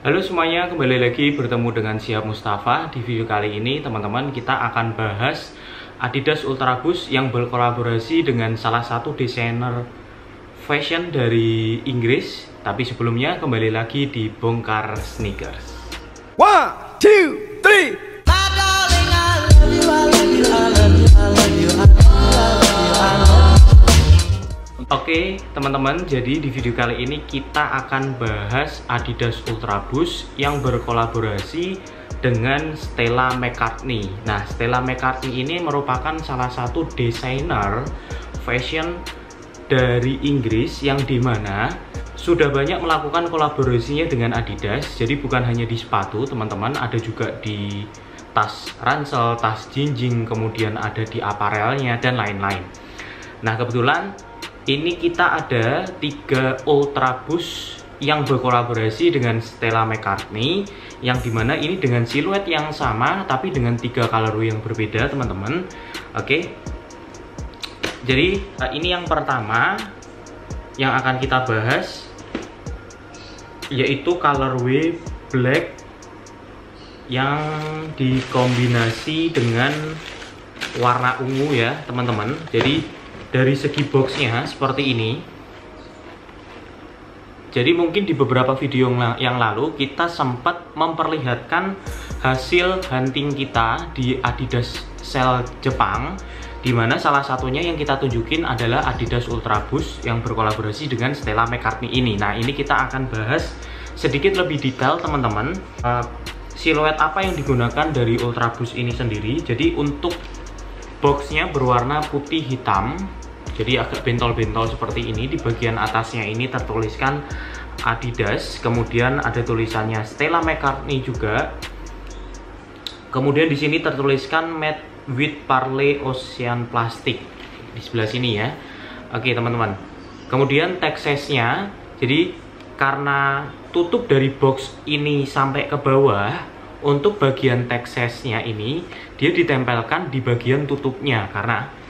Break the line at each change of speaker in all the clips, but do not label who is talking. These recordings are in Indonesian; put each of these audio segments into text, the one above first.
Halo semuanya, kembali lagi bertemu dengan Syihab Mustafa. Di video kali ini teman-teman kita akan bahas Adidas Ultraboost yang berkolaborasi dengan salah satu desainer fashion dari Inggris. Tapi sebelumnya kembali lagi di Bongkar Sneakers.
1, 2, 3.
Oke teman-teman, jadi di video kali ini kita akan bahas Adidas Ultraboost yang berkolaborasi dengan Stella McCartney. Nah, Stella McCartney ini merupakan salah satu desainer fashion dari Inggris yang dimana sudah banyak melakukan kolaborasinya dengan Adidas. Jadi bukan hanya di sepatu teman-teman, ada juga di tas ransel, tas jinjing, kemudian ada di aparelnya dan lain-lain. Nah, kebetulan ini kita ada 3 Ultraboost yang berkolaborasi dengan Stella McCartney, yang dimana ini dengan siluet yang sama tapi dengan 3 colorway yang berbeda teman-teman. Oke, jadi ini yang pertama yang akan kita bahas, yaitu colorway black yang dikombinasi dengan warna ungu ya teman-teman. Jadi dari segi boxnya seperti ini. Jadi mungkin di beberapa video yang lalu kita sempat memperlihatkan hasil hunting kita di Adidas Sale Jepang, dimana salah satunya yang kita tunjukin adalah Adidas Ultraboost yang berkolaborasi dengan Stella McCartney ini. Nah, ini kita akan bahas sedikit lebih detail teman-teman, siluet apa yang digunakan dari Ultraboost ini sendiri. Jadi untuk boxnya berwarna putih hitam, jadi agak bentol-bentol seperti ini. Di bagian atasnya ini tertuliskan Adidas, kemudian ada tulisannya Stella McCartney juga. Kemudian di sini tertuliskan Made with Parley Ocean Plastic di sebelah sini ya. Oke teman-teman. Kemudian teksesnya, jadi karena tutup dari box ini sampai ke bawah, untuk bagian teksesnya ini dia ditempelkan di bagian tutupnya, karena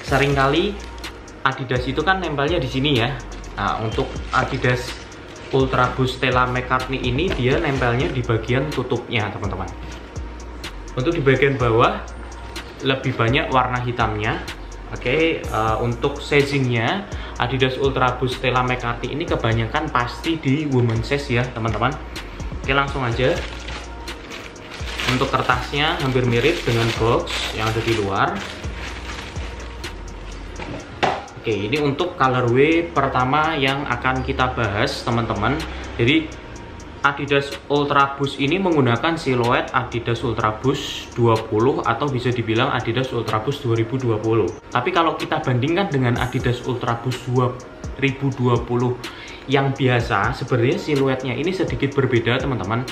seringkali Adidas itu kan nempelnya di sini ya. Nah, untuk Adidas Ultraboost Stella McCartney ini dia nempelnya di bagian tutupnya teman-teman. Untuk di bagian bawah lebih banyak warna hitamnya. Oke, untuk sizingnya Adidas Ultraboost Stella McCartney ini kebanyakan pasti di women size ya teman-teman. Oke, langsung aja. Untuk kertasnya hampir mirip dengan box yang ada di luar. Oke, ini untuk colorway pertama yang akan kita bahas teman-teman. Jadi Adidas Ultraboost ini menggunakan siluet Adidas Ultraboost 20 atau bisa dibilang Adidas Ultraboost 2020. Tapi kalau kita bandingkan dengan Adidas Ultraboost 2020 yang biasa, sebenarnya siluetnya ini sedikit berbeda teman-teman.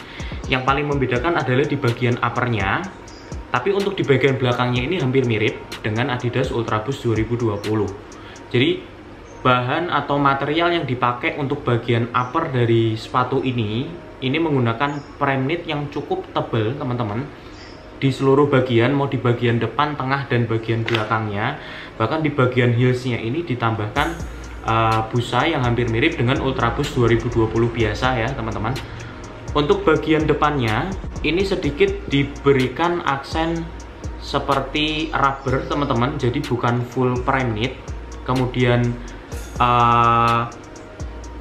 Yang paling membedakan adalah di bagian uppernya, tapi untuk di bagian belakangnya ini hampir mirip dengan Adidas Ultraboost 2020. Jadi bahan atau material yang dipakai untuk bagian upper dari sepatu ini menggunakan prime knit yang cukup tebal teman-teman. Di seluruh bagian, mau di bagian depan, tengah, dan bagian belakangnya. Bahkan di bagian heelsnya ini ditambahkan busa yang hampir mirip dengan Ultraboost 2020 biasa ya teman-teman. Untuk bagian depannya ini sedikit diberikan aksen seperti rubber teman-teman, jadi bukan full prime knit. Kemudian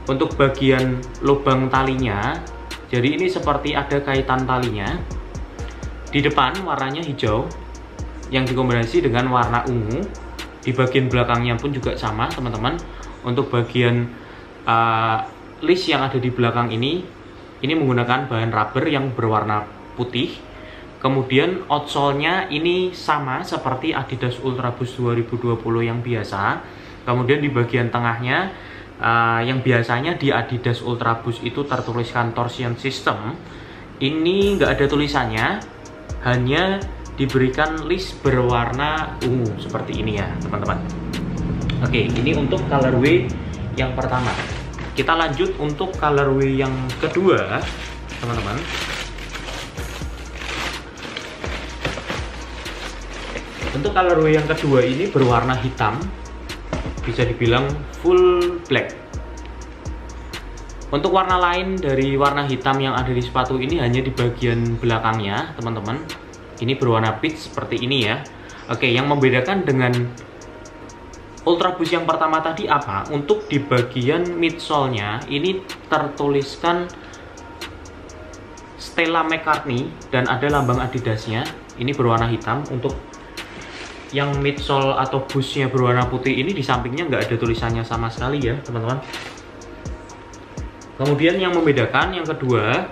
untuk bagian lubang talinya, jadi ini seperti ada kaitan talinya. Di depan warnanya hijau yang dikombinasi dengan warna ungu. Di bagian belakangnya pun juga sama teman-teman. Untuk bagian list yang ada di belakang ini menggunakan bahan rubber yang berwarna putih. Kemudian outsole-nya ini sama seperti Adidas Ultraboost 2020 yang biasa. Kemudian di bagian tengahnya yang biasanya di Adidas Ultraboost itu tertuliskan torsion system, ini nggak ada tulisannya, hanya diberikan list berwarna ungu seperti ini ya teman-teman. Oke, ini untuk colorway yang pertama. Kita lanjut untuk colorway yang kedua teman-teman. Untuk colorway yang kedua ini berwarna hitam, bisa dibilang full black. Untuk warna lain dari warna hitam yang ada di sepatu ini hanya di bagian belakangnya, teman-teman. Ini berwarna peach seperti ini ya. Oke, yang membedakan dengan Ultra Boost yang pertama tadi apa? Untuk di bagian midsole-nya ini tertuliskan Stella McCartney dan ada lambang Adidasnya. Ini berwarna hitam. Untuk yang midsole atau boostnya berwarna putih ini di sampingnya nggak ada tulisannya sama sekali ya, teman-teman. Kemudian yang membedakan yang kedua,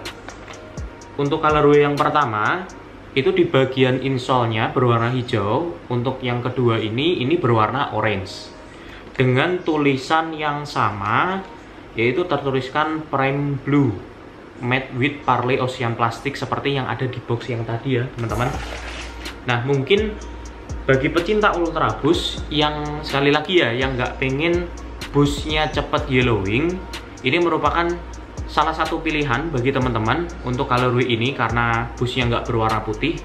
untuk colorway yang pertama itu di bagian insole-nya berwarna hijau. Untuk yang kedua ini berwarna orange dengan tulisan yang sama, yaitu tertuliskan Prime Blue made with Parley Ocean Plastic seperti yang ada di box yang tadi ya, teman-teman. Nah, mungkin bagi pecinta Ultra Boost yang sekali lagi ya, yang nggak pengen boostnya cepet yellowing, ini merupakan salah satu pilihan bagi teman-teman untuk colorway ini karena boostnya nggak berwarna putih.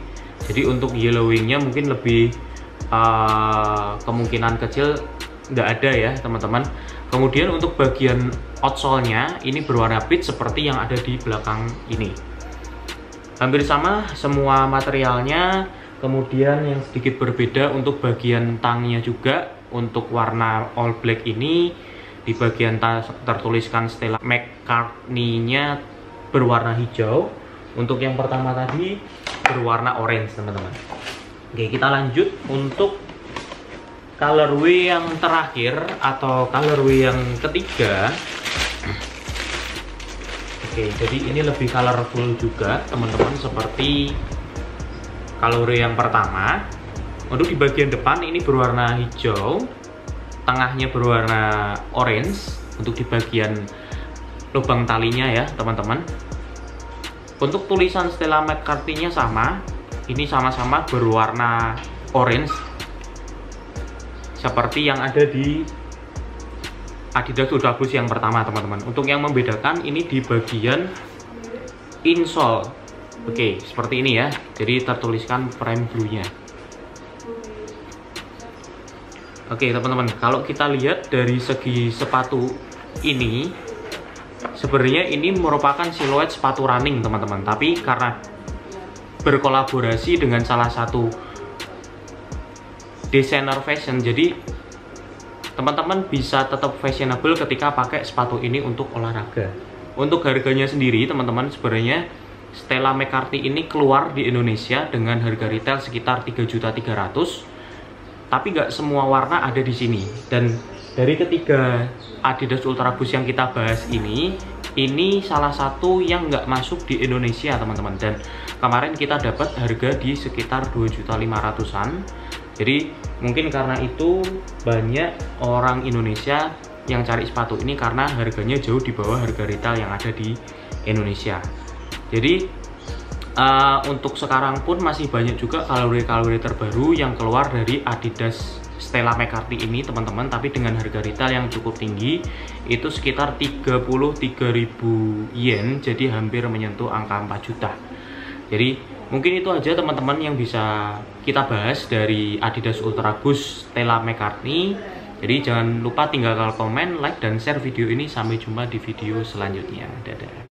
Jadi untuk yellowingnya mungkin lebih kemungkinan kecil nggak ada ya, teman-teman. Kemudian untuk bagian outsole-nya ini berwarna peach seperti yang ada di belakang ini. Hampir sama semua materialnya. Kemudian yang sedikit berbeda untuk bagian tangnya juga. Untuk warna all black ini di bagian tertuliskan Stella McCartney-nya berwarna hijau. Untuk yang pertama tadi berwarna orange, teman-teman. Oke, kita lanjut untuk colorway yang terakhir atau colorway yang ketiga. Oke, jadi ini lebih colorful juga, teman-teman, seperti colorway yang pertama. Untuk di bagian depan ini berwarna hijau, tengahnya berwarna orange. Untuk di bagian lubang talinya ya, teman-teman. Untuk tulisan Stella McCartney-nya sama, ini sama-sama berwarna orange seperti yang ada di Adidas Ultra Boost yang pertama, teman-teman. Untuk yang membedakan ini di bagian insole. Oke, seperti ini ya. Jadi tertuliskan Prime Blue-nya. Oke, teman-teman, kalau kita lihat dari segi sepatu ini, sebenarnya ini merupakan siluet sepatu running, teman-teman. Tapi karena berkolaborasi dengan salah satu desainer fashion, jadi teman-teman bisa tetap fashionable ketika pakai sepatu ini untuk olahraga. Untuk harganya sendiri, teman-teman, sebenarnya Stella McCartney ini keluar di Indonesia dengan harga retail sekitar 3.300.000, tapi nggak semua warna ada di sini. Dan dari ketiga Adidas Ultra Boost yang kita bahas ini salah satu yang nggak masuk di Indonesia, teman-teman. Dan kemarin kita dapat harga di sekitar 2.500.000-an. Jadi mungkin karena itu banyak orang Indonesia yang cari sepatu ini karena harganya jauh di bawah harga retail yang ada di Indonesia. Jadi untuk sekarang pun masih banyak juga colorway terbaru yang keluar dari Adidas Stella McCartney ini, teman-teman, tapi dengan harga retail yang cukup tinggi, itu sekitar 33.000 yen, jadi hampir menyentuh angka 4 juta. Jadi mungkin itu aja, teman-teman, yang bisa kita bahas dari Adidas Ultra Boost Stella McCartney. Jadi jangan lupa tinggalkan komen, like, dan share video ini. Sampai jumpa di video selanjutnya. Dadah.